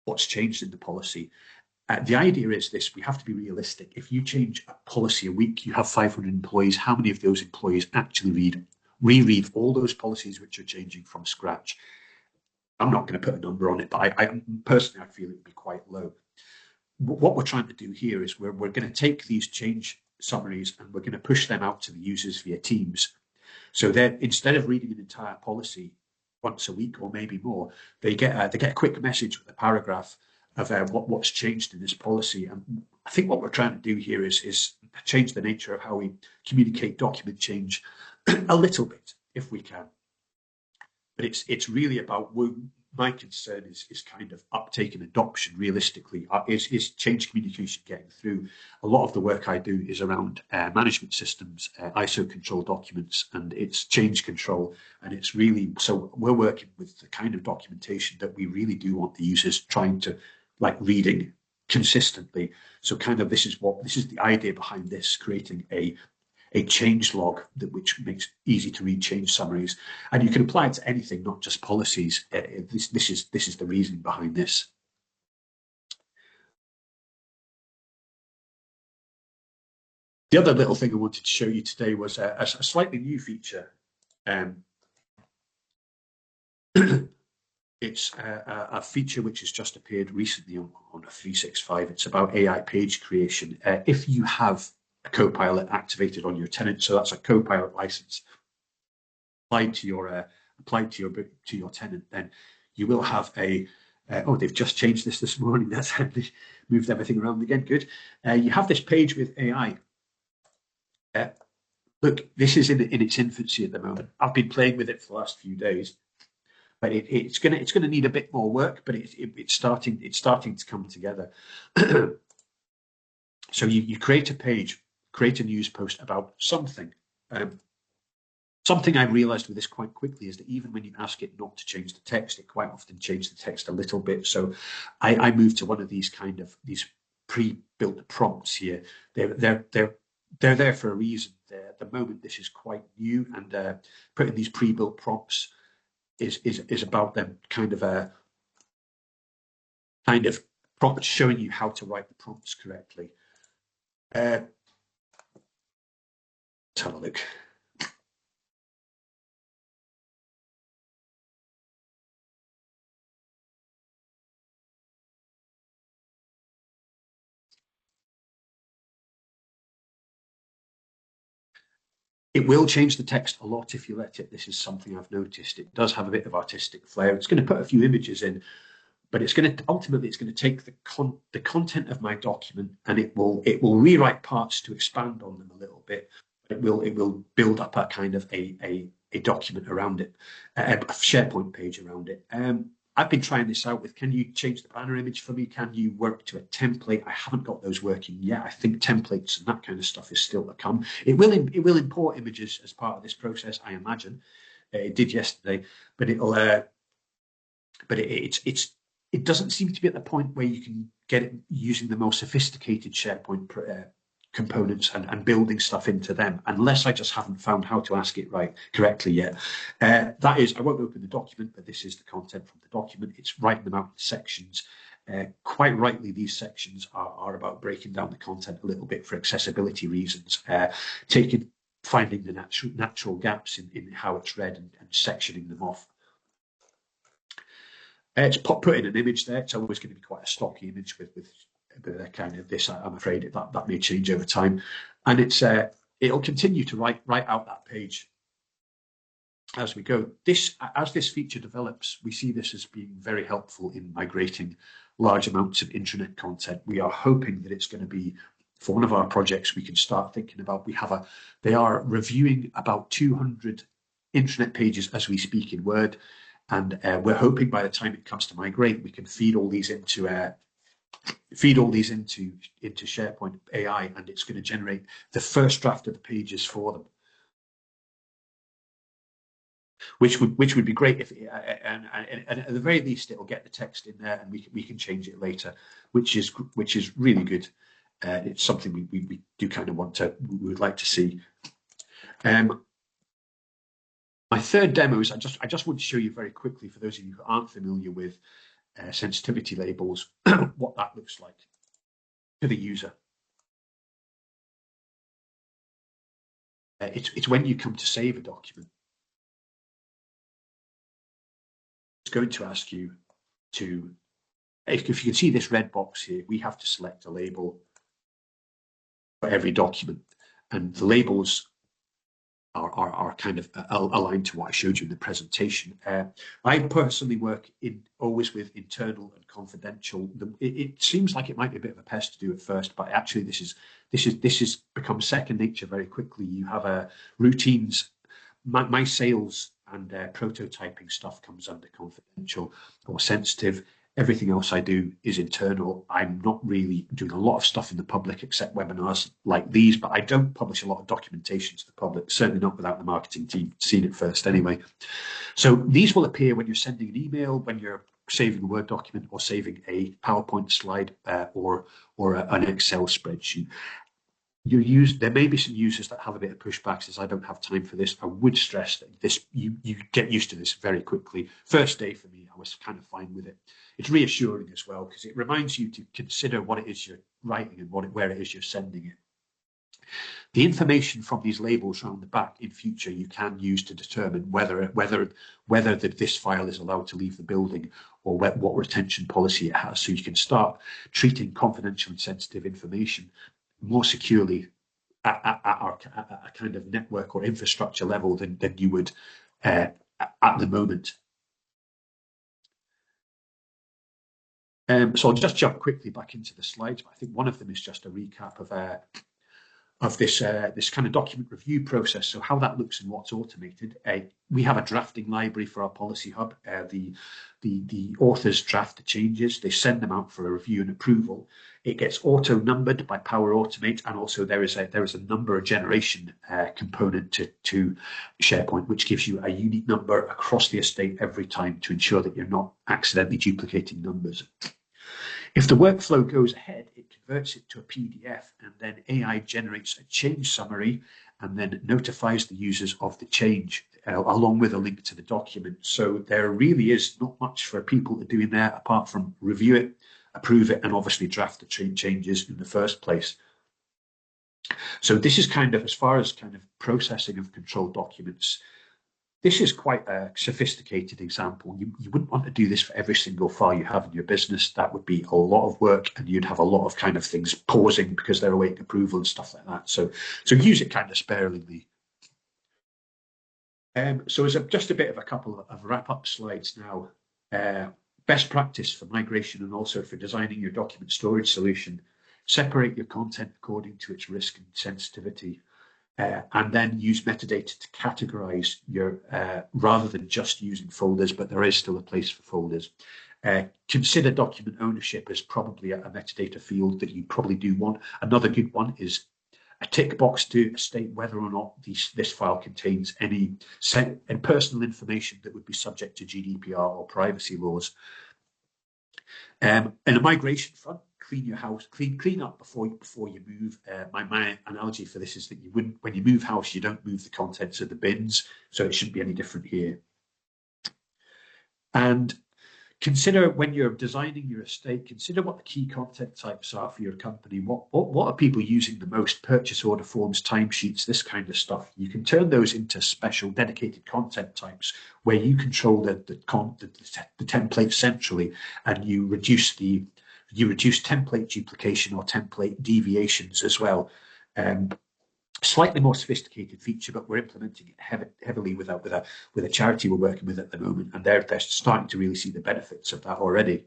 what's changed in the policy. The idea is this: we have to be realistic. If you change a policy a week, you have 500 employees. How many of those employees actually reread all those policies which are changing from scratch? I'm not going to put a number on it, but I personally, I feel it would be quite low. What we're trying to do here is we're going to take these change summaries and we're going to push them out to the users via Teams. So that instead of reading an entire policy once a week or maybe more, they get a quick message with a paragraph of what's changed in this policy. And I think what we're trying to do here is change the nature of how we communicate document change a little bit, if we can. But it's really about, my concern is kind of uptake and adoption realistically. Is change communication getting through? A lot of the work I do is around management systems, ISO control documents, and it's change control. And it's really, so we're working with the kind of documentation that we really do want the users trying to reading consistently. So kind of this is the idea behind this, creating a change log which makes easy to read change summaries, and you can apply it to anything, not just policies. This is the reasoning behind this. The other little thing I wanted to show you today was a slightly new feature. It's a feature which has just appeared recently on a 365. It's about AI page creation. If you have a Copilot activated on your tenant, so that's a Copilot license applied to your tenant, then you will have a oh, they've just changed this morning. That's how they moved everything around again. Good. You have this page with AI. Look, this is in its infancy at the moment. I've been playing with it for the last few days, but it's gonna need a bit more work. But it's starting to come together. So you create a page, create a news post about something. Something I realized with this quite quickly is that even when you ask it not to change the text, it quite often changes the text a little bit. So I moved to one of these these pre-built prompts here. They're there for a reason. At the moment, this is quite new, and putting these pre-built prompts is about them kind of prompts showing you how to write the prompts correctly. Let's have a look. It will change the text a lot if you let it. This is something I've noticed. It does have a bit of artistic flair. It's going to put a few images in, but ultimately it's going to take the content of my document, and it will rewrite parts to expand on them a little bit. It will build up a kind of a document around it, a SharePoint page around it. I've been trying this out with, can you change the banner image for me? Can you work to a template? I haven't got those working yet. I think templates and that kind of stuff is still to come. It will import images as part of this process, I imagine. It did yesterday, but it doesn't seem to be at the point where you can get it using the more sophisticated SharePoint components and building stuff into them, unless I just haven't found how to ask it correctly yet. That is, I won't open the document, but this is the content from the document. It's writing them out in sections. Quite rightly, these sections are about breaking down the content a little bit for accessibility reasons, finding the natural gaps in how it's read and sectioning them off. It's put in an image there. It's always going to be quite a stocky image with kind of this. I'm afraid that may change over time, and it'll continue to write out that page as we go. As this feature develops, we see this as being very helpful in migrating large amounts of intranet content. We are hoping that it's going to be, for one of our projects, we can start thinking about. They are reviewing about 200 intranet pages as we speak in Word. And we're hoping by the time it comes to migrate, we can feed all these into SharePoint AI, and it's going to generate the first draft of the pages for them, which would be great if, and at the very least, it'll get the text in there, and we can change it later, which is really good. It's something we do kind of we would like to see. My third demo is I just want to show you very quickly, for those of you who aren't familiar with sensitivity labels, what that looks like to the user. It's when you come to save a document. It's going to ask you to, if you can see this red box here, we have to select a label for every document, and the labels are kind of aligned to what I showed you in the presentation. I personally work always with internal and confidential. It seems like it might be a bit of a pest to do at first, but actually this has become second nature very quickly. You have routines. My sales and prototyping stuff comes under confidential or sensitive. Everything else I do is internal. I'm not really doing a lot of stuff in the public except webinars like these, but I don't publish a lot of documentation to the public, certainly not without the marketing team seeing it first anyway. So these will appear when you're sending an email, when you're saving a Word document or saving a PowerPoint slide or an Excel spreadsheet. there may be some users that have a bit of pushback, says I don't have time for this. I would stress that you get used to this very quickly. First day for me, I was kind of fine with it. It's reassuring as well, because it reminds you to consider what it is you're writing and where it is you're sending it. The information from these labels around the back in future you can use to determine whether this file is allowed to leave the building, or what retention policy it has. So you can start treating confidential and sensitive information more securely at a kind of network or infrastructure level than you would at the moment. So I'll just jump quickly back into the slides, but I think one of them is just a recap of this kind of document review process. So how that looks and what's automated. We have a drafting library for our policy hub. The authors draft the changes. They send them out for a review and approval. It gets auto numbered by Power Automate, and also there is a number generation component to SharePoint, which gives you a unique number across the estate every time to ensure that you're not accidentally duplicating numbers. If the workflow goes ahead, it converts it to a PDF, and then AI generates a change summary and then notifies the users of the change along with a link to the document. So there really is not much for people to do in there apart from review it, approve it, and obviously draft the changes in the first place. So this is kind of, as far as kind of processing of control documents, this is quite a sophisticated example. You wouldn't want to do this for every single file you have in your business. That would be a lot of work, and you'd have a lot of kind of things pausing because they're awaiting approval and stuff like that. So use it kind of sparingly. So as just a bit of a couple of wrap-up slides now. Best practice for migration and also for designing your document storage solution. Separate your content according to its risk and sensitivity. And then use metadata to categorize your, rather than just using folders, but there is still a place for folders. Consider document ownership as probably a metadata field that you probably do want. Another good one is a tick box to state whether or not this file contains any personal information that would be subject to GDPR or privacy laws. In a migration front, clean your house, clean up before you move. My analogy for this is that when you move house, you don't move the contents of the bins, so it shouldn't be any different here. And consider, when you're designing your estate, consider what the key content types are for your company. What are people using the most? Purchase order forms, timesheets, this kind of stuff. You can turn those into special dedicated content types where you control the template centrally, and you reduce template duplication or template deviations as well. Slightly more sophisticated feature, but we're implementing it heavily with a charity we're working with at the moment, and they're starting to really see the benefits of that already.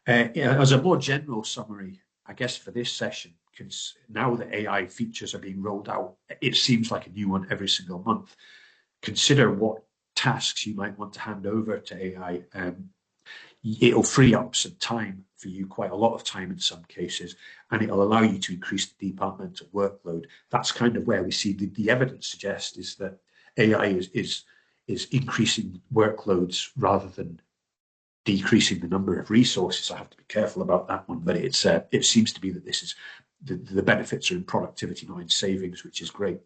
As a more general summary, I guess for this session, because now that AI features are being rolled out, it seems like a new one every single month. Consider what tasks you might want to hand over to AI. It'll free up some time for you, quite a lot of time in some cases, and it'll allow you to increase the departmental workload. That's kind of where we see the evidence suggests is that AI is increasing workloads rather than decreasing the number of resources. I have to be careful about that one, but it seems to be that this is the benefits are in productivity, not in savings, which is great.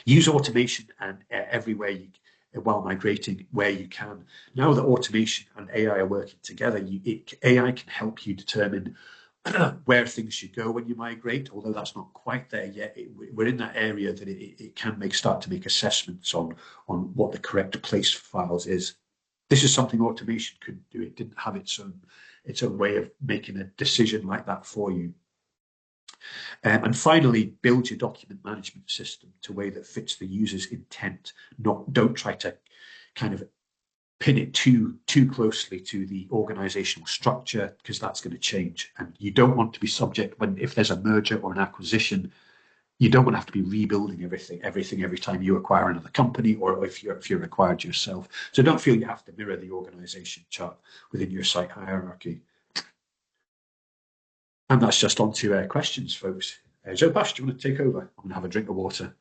Use automation and everywhere while migrating where you can. Now that automation and AI are working together, AI can help you determine where things should go when you migrate, although that's not quite there yet. We're in that area that it can start to make assessments on what the correct place for files is. This is something automation couldn't do. It didn't have its own way of making a decision like that for you. And finally, build your document management system to a way that fits the user's intent. Don't try to kind of pin it too closely to the organizational structure, because that's going to change. And you don't want to be subject if there's a merger or an acquisition, you don't want to have to be rebuilding everything every time you acquire another company, or if you're acquired yourself. So don't feel you have to mirror the organization chart within your site hierarchy. And that's just on to questions, folks. Zopash, do you want to take over? I'm going to have a drink of water.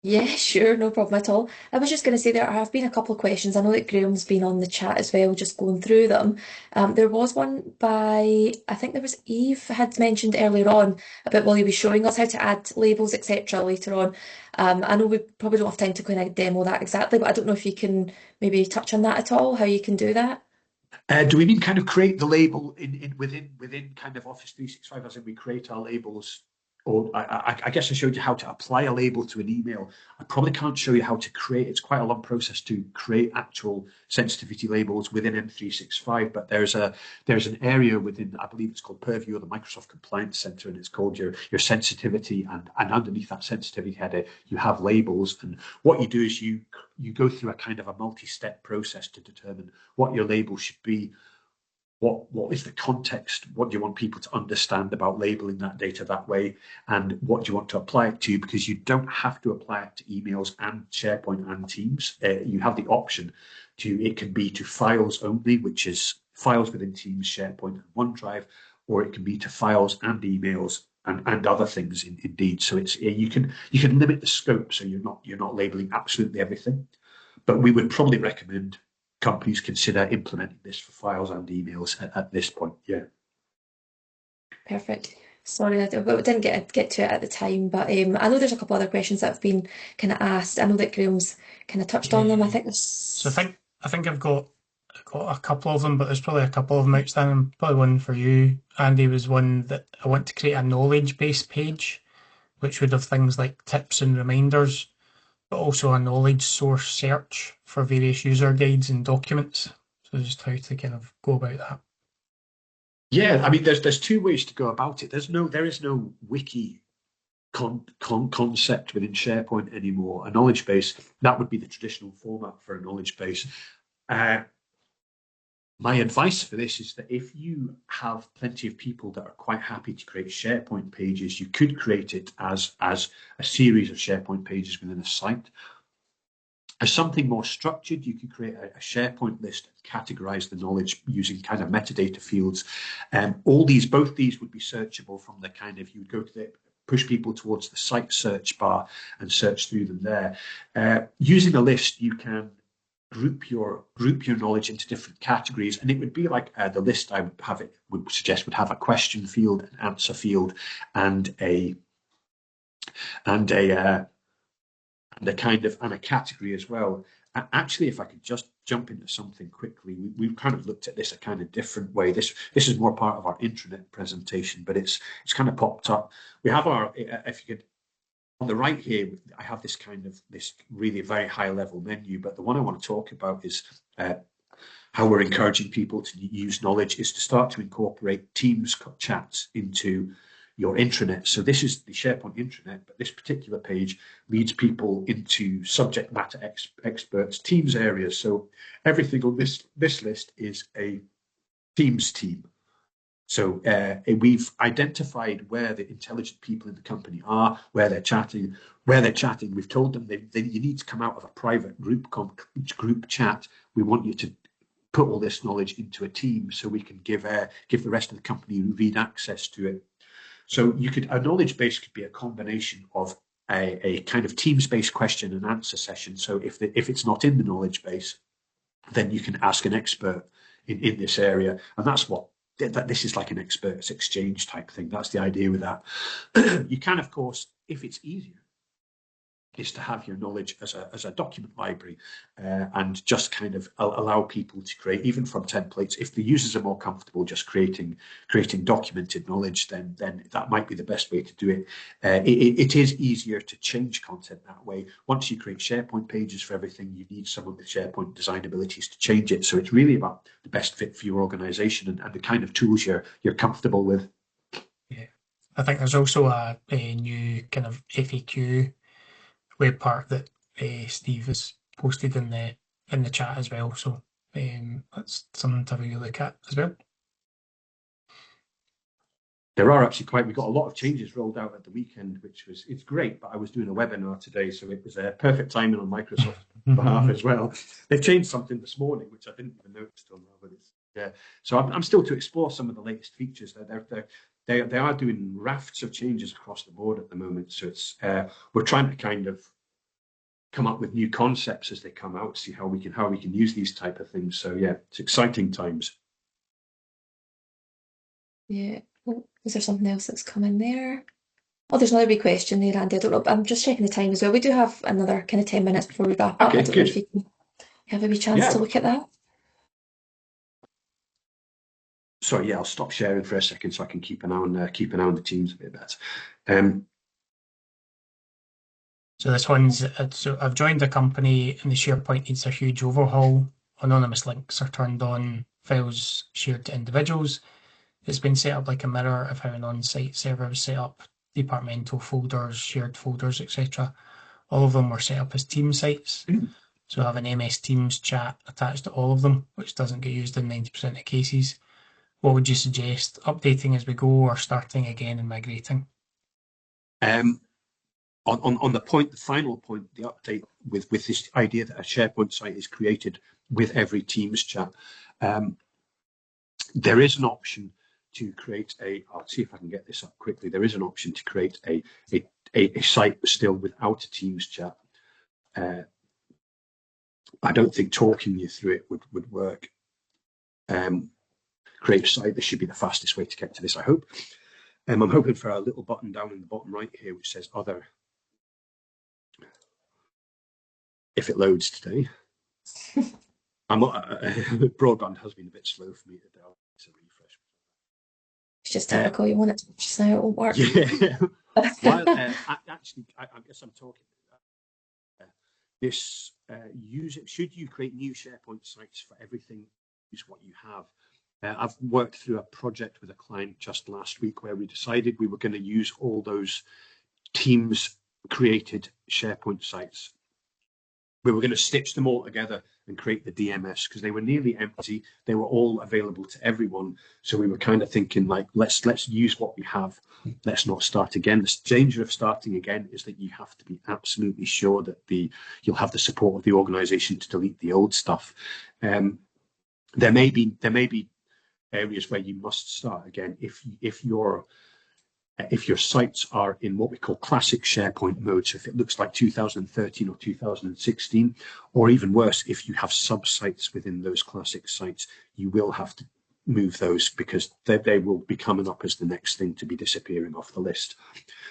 Yeah, sure, no problem at all. I was just going to say there have been a couple of questions. I know that Graham's been on the chat as well, just going through them. There was one by, I think there was Eve had mentioned earlier on about will you be showing us how to add labels, etc. later on. I know we probably don't have time to kind of demo that exactly, but I don't know if you can maybe touch on that at all, how you can do that. Do we mean kind of create the label within kind of Office 365 as in we create our labels? Or I guess I showed you how to apply a label to an email. I probably can't show you how to create. It's quite a long process to create actual sensitivity labels within M365. But there's an area within, I believe it's called Purview or the Microsoft Compliance Center, and it's called your sensitivity. And underneath that sensitivity header, you have labels. And what you do is you go through a kind of a multi-step process to determine what your label should be. What is the context? What do you want people to understand about labeling that data that way? And what do you want to apply it to? Because you don't have to apply it to emails and SharePoint and Teams. You have the option it can be to files only, which is files within Teams, SharePoint, and OneDrive, or it can be to files and emails and other things indeed. So it's you can limit the scope, so you're not labeling absolutely everything. But we would probably recommend companies consider implementing this for files and emails at this point. Yeah. Perfect. Sorry, we didn't get to it at the time, but I know there's a couple other questions that have been kind of asked. I know that Graham's kind of touched on them. I Yeah. think So there's, I think I've got a couple of them, but there's probably a couple of them outstanding. Probably one for you, Andy, was one that I want to create a knowledge base page, which would have things like tips and reminders, but also a knowledge source search for various user guides and documents. So just how to kind of go about that. Yeah, I mean, there's two ways to go about it. There is no wiki concept within SharePoint anymore. A knowledge base, that would be the traditional format for a knowledge base. My advice for this is that if you have plenty of people that are quite happy to create SharePoint pages, you could create it as a series of SharePoint pages within a site. As something more structured, you could create a SharePoint list and categorize the knowledge using kind of metadata fields. Both these would be searchable from the kind of, you would go to the, push people towards the site search bar and search through them there. Using a list, you can group your knowledge into different categories, and it would be like the list I would suggest would have a question field, an answer field, and a category as well. Actually, if I could just jump into something quickly, we've kind of looked at this a kind of different way. This is more part of our intranet presentation, but it's kind of popped up. We have our, if you could, on the right here, I have this really very high level menu, but the one I want to talk about is how we're encouraging people to use knowledge is to start to incorporate Teams chats into your intranet. So this is the SharePoint intranet, but this particular page leads people into subject matter experts, Teams areas. So everything on this list is a Teams team. So we've identified where the intelligent people in the company are, where they're chatting. We've told them you need to come out of a private group chat. We want you to put all this knowledge into a team so we can give the rest of the company read access to it. So a knowledge base could be a combination of a kind of Teams-based question and answer session. So if it's not in the knowledge base, then you can ask an expert in this area, and that's what this is like an experts exchange type thing. That's the idea with that. You can, of course, if it's easier, is to have your knowledge as a document library and just kind of allow people to create, even from templates. If the users are more comfortable just creating documented knowledge, then that might be the best way to do it. It is easier to change content that way. Once you create SharePoint pages for everything, you need some of the SharePoint design abilities to change it. So it's really about the best fit for your organization and the kind of tools you're comfortable with. Yeah. I think there's also a new kind of FAQ web part that Steve has posted in the chat as well. So that's something to have a look at as well. There are actually we've got a lot of changes rolled out at the weekend, it's great, but I was doing a webinar today, so it was a perfect timing on Microsoft's behalf as well. They've changed something this morning, which I didn't even notice till now, but so I'm still to explore some of the latest features. They are doing rafts of changes across the board at the moment. So we're trying to kind of come up with new concepts as they come out, see how we can use these type of things. So yeah, it's exciting times. Yeah. Oh, is there something else that's come in there? Oh, there's another wee question there, Andy. I don't know, but I'm just checking the time as well. We do have another kind of 10 minutes before we wrap up. I Okay, don't know if good. you can have a wee chance Yeah. to look at that. Sorry, yeah, I'll stop sharing for a second so I can keep an eye on the teams a bit better. So this one's, so I've joined a company and the SharePoint needs a huge overhaul. Anonymous links are turned on, files shared to individuals. It's been set up like a mirror of how an on-site server was set up, departmental folders, shared folders, etc. All of them were set up as team sites. So I have an MS Teams chat attached to all of them, which doesn't get used in 90% of cases. What would you suggest, updating as we go or starting again and migrating? On the final point, the update with this idea that a SharePoint site is created with every Teams chat, there is an option to create I'll see if I can get this up quickly. There is an option to create a site still without a Teams chat. I don't think talking you through it would work. Create a site, this should be the fastest way to get to this, I hope. I'm hoping for a little button down in the bottom right here which says other. If it loads today. Broadband has been a bit slow for me today. I'll refresh. It's just typical. You want it to just now, it won't work. Yeah. While actually, I guess I'm talking. Should you create new SharePoint sites for everything? Use what you have. I've worked through a project with a client just last week where we decided we were going to use all those Teams created SharePoint sites. We were going to stitch them all together and create the DMS because they were nearly empty. They were all available to everyone. So we were kind of thinking like, let's use what we have. Let's not start again. The danger of starting again is that you have to be absolutely sure that you'll have the support of the organization to delete the old stuff. There may be areas where you must start again if your sites are in what we call classic SharePoint mode, so if it looks like 2013 or 2016, or even worse, if you have sub-sites within those classic sites, you will have to move those because they will be coming up as the next thing to be disappearing off the list.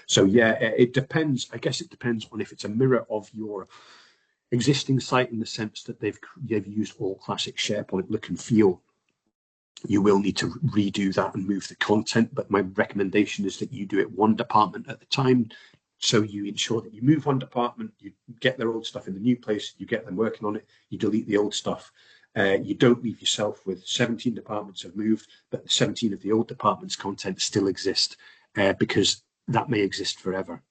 So yeah, it depends. I guess it depends on if it's a mirror of your existing site in the sense that they've used all classic SharePoint look and feel. You will need to redo that and move the content, but my recommendation is that you do it one department at a time. So you ensure that you move one department, you get their old stuff in the new place, you get them working on it, you delete the old stuff. You don't leave yourself with 17 departments have moved, but 17 of the old departments' content still exist because that may exist forever.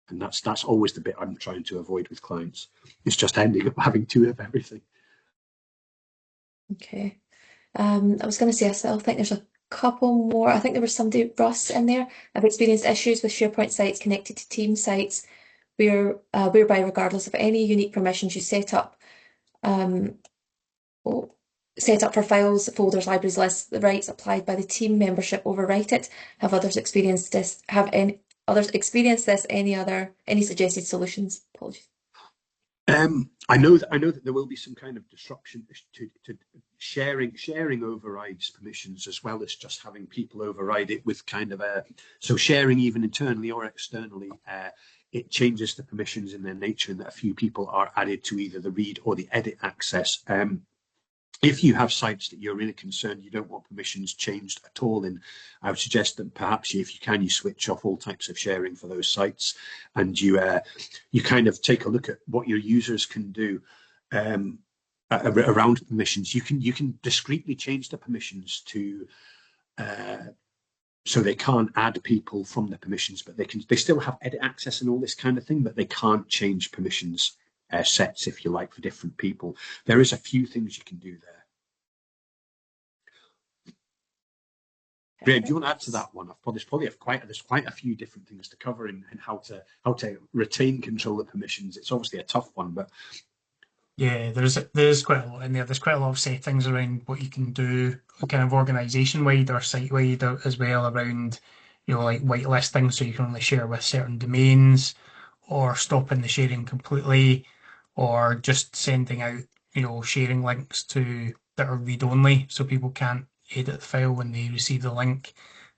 And that's always the bit I'm trying to avoid with clients. It's just ending up having two of everything. Okay. I was going to say, I still think there's a couple more. I think there was somebody, Russ, in there. I've experienced issues with SharePoint sites connected to team sites whereby regardless of any unique permissions you set up for files, folders, libraries, lists, the rights applied by the team membership overwrite it. Have others experienced this? Any suggested solutions? Apologies. I know that there will be some kind of disruption to sharing overrides permissions as well as just having people override it with kind of so sharing even internally or externally. It changes the permissions in their nature and that a few people are added to either the read or the edit access. If you have sites that you're really concerned you don't want permissions changed at all in, I would suggest that perhaps if you can, you switch off all types of sharing for those sites and you kind of take a look at what your users can do around permissions. You can discreetly change the permissions to so they can't add people from the permissions, but they still have edit access and all this kind of thing, but they can't change permissions sets, if you like, for different people. There is a few things you can do there. Graham, do you want to add to that one? There's quite a few different things to cover in how to retain control of permissions. It's obviously a tough one, but yeah, there's quite a lot in there. There's quite a lot of settings around what you can do, kind of organisation wide or site wide as well around, like whitelisting, so you can only share with certain domains, or stopping the sharing completely, or just sending out, sharing links that are read-only, so people can't edit the file when they receive the link.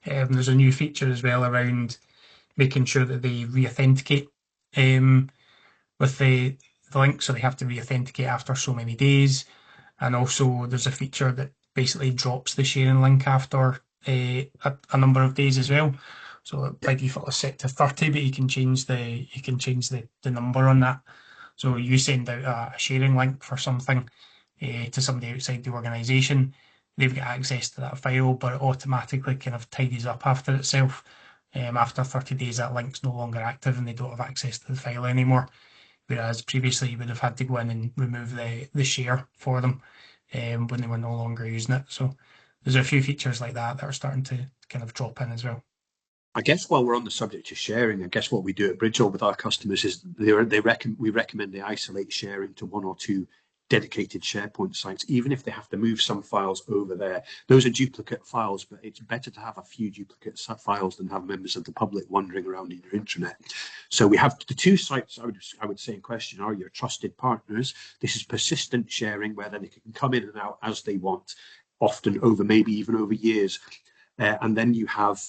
There's a new feature as well around making sure that they re-authenticate with the link, so they have to re-authenticate after so many days. And also there's a feature that basically drops the sharing link after a number of days as well. So by default it's set to 30, but you can change the number on that. So you send out a sharing link for something to somebody outside the organisation, they've got access to that file, but it automatically kind of tidies up after itself. After 30 days, that link's no longer active and they don't have access to the file anymore. Whereas previously you would have had to go in and remove the share for them when they were no longer using it. So there's a few features like that are starting to kind of drop in as well. I guess while we're on the subject of sharing, I guess what we do at Bridgehall with our customers is we recommend they isolate sharing to 1 or 2 dedicated SharePoint sites, even if they have to move some files over there. Those are duplicate files, but it's better to have a few duplicate files than have members of the public wandering around in your intranet. So we have the 2 sites I would say in question are your trusted partners. This is persistent sharing where then they can come in and out as they want, often over maybe even over years. And then you have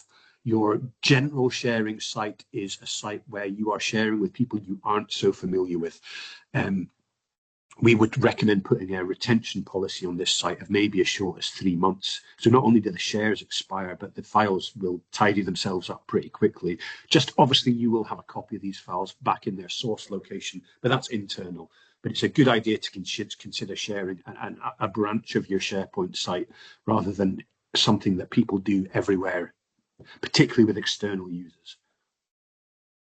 your general sharing site is a site where you are sharing with people you aren't so familiar with. We would recommend putting a retention policy on this site of maybe as short as 3 months. So not only do the shares expire, but the files will tidy themselves up pretty quickly. Just obviously you will have a copy of these files back in their source location, but that's internal. But it's a good idea to consider sharing a branch of your SharePoint site rather than something that people do everywhere, particularly with external users.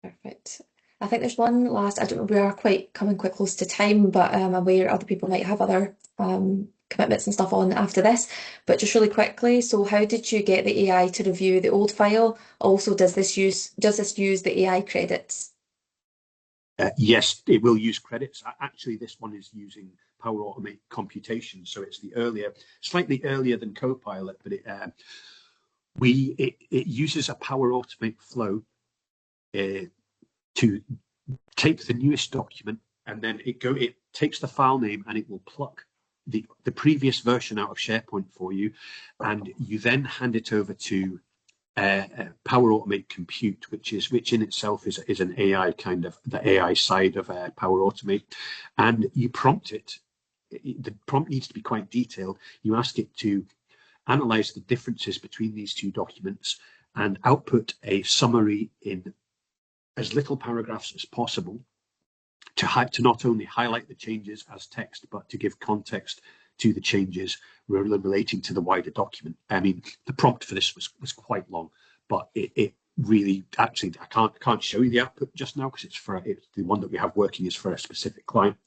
Perfect. I think there's one last, I don't know, we are coming quite close to time, but I'm aware other people might have other commitments and stuff on after this. But just really quickly, so how did you get the AI to review the old file? Also, does this use the AI credits? Yes, it will use credits. Actually, this one is using Power Automate computation, so it's slightly earlier than Copilot, but it uses a Power Automate flow to take the newest document, and then it takes the file name and it will pluck the previous version out of SharePoint for you, and you then hand it over to Power Automate Compute, which in itself is an AI kind of the AI side of Power Automate, and you prompt it. The prompt needs to be quite detailed. You ask it to analyze the differences between these 2 documents and output a summary in as little paragraphs as possible to not only highlight the changes as text, but to give context to the changes relating to the wider document. I mean, the prompt for this was quite long, but it really, actually, I can't show you the output just now because it's the one that we have working is for a specific client.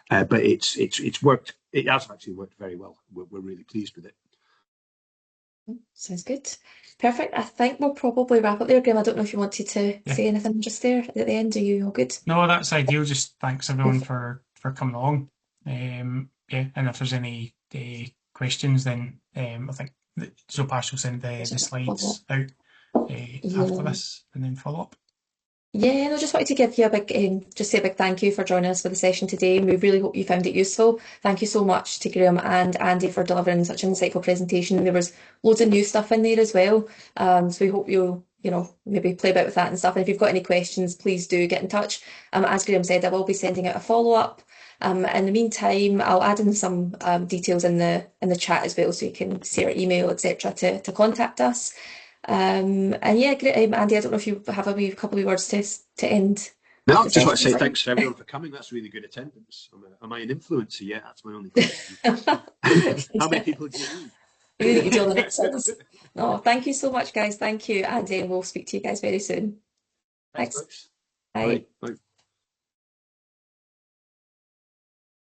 But it's worked. It has actually worked very well. We're really pleased with it. Sounds good. Perfect. I think we'll probably wrap up there. Graham, I don't know if you wanted to say anything just there at the end. Are you all good? No, that's ideal. Just thanks everyone for coming along. And if there's any questions, then I think Zopash will send the slides out after this and then follow up. Yeah, no, just wanted to give you a big, just say a big thank you for joining us for the session today. And we really hope you found it useful. Thank you so much to Graham and Andy for delivering such an insightful presentation. There was loads of new stuff in there as well. So we hope you'll, maybe play about with that and stuff. And if you've got any questions, please do get in touch. As Graham said, I will be sending out a follow-up. In the meantime, I'll add in some details in the chat as well, so you can see our email, etc., to contact us. And yeah, great. Andy, I don't know if you have a couple of words to end. No, just want to say thanks to everyone for coming. That's really good attendance. Am I an influencer yet? That's my only question. How many people do you need? You need to do all the next ones. No, thank you so much, guys. Thank you, and we'll speak to you guys very soon. Thanks. Bye. Bye.